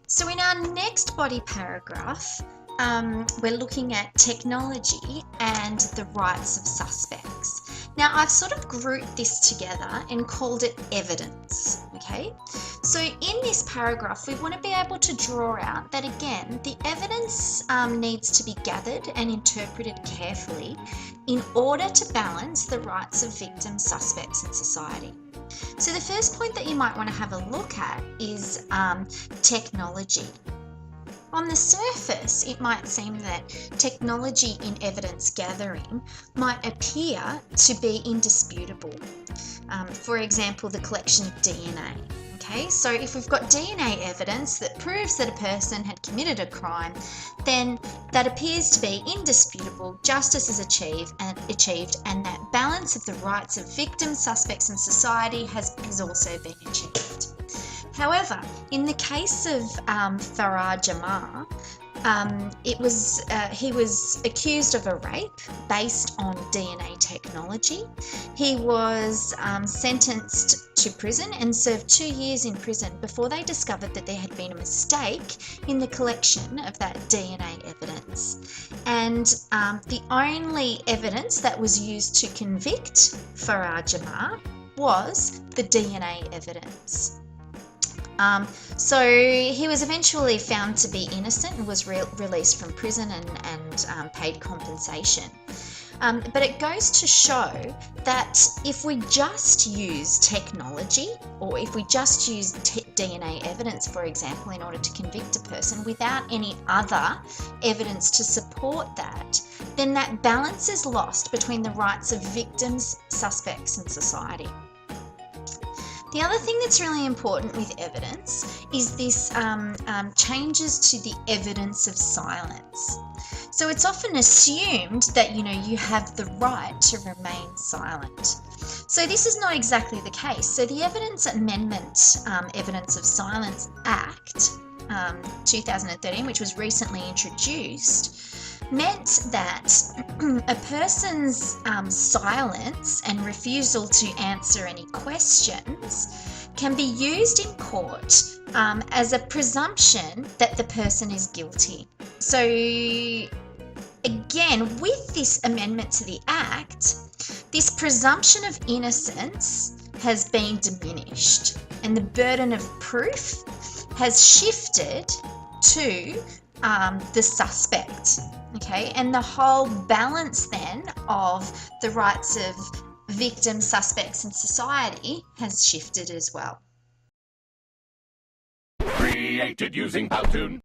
So in our next body paragraph, we're looking at technology and the rights of suspects. Now, I've sort of grouped this together and called it evidence, okay? So in this paragraph, we want to be able to draw out that, again, the evidence needs to be gathered and interpreted carefully in order to balance the rights of victims, suspects, and society. So the first point that you might want to have a look at is technology. On the surface, it might seem that technology in evidence gathering might appear to be indisputable. For example, the collection of DNA. Okay, so if we've got DNA evidence that proves that a person had committed a crime, then that appears to be indisputable, justice is achieved, and that balance of the rights of victims, suspects, and society has also been achieved. However, in the case of Farah Jamar, he was accused of a rape based on DNA technology. He was sentenced to prison and served 2 years in prison before they discovered that there had been a mistake in the collection of that DNA evidence. And the only evidence that was used to convict Farah Jamar was the DNA evidence. So he was eventually found to be innocent and was released from prison and paid compensation. But it goes to show that if we just use technology, or if we just use DNA evidence, for example, in order to convict a person without any other evidence to support that, then that balance is lost between the rights of victims, suspects, and society. The other thing that's really important with evidence is this changes to the evidence of silence. So it's often assumed that, you have the right to remain silent. So this is not exactly the case. So the Evidence Amendment Evidence of Silence Act 2013, which was recently introduced, meant that a person's silence and refusal to answer any questions can be used in court as a presumption that the person is guilty. So again, with this amendment to the Act, this presumption of innocence has been diminished and the burden of proof has shifted to the suspect. Okay, and the whole balance then of the rights of victims, suspects, and society has shifted as well. Created using Powtoon.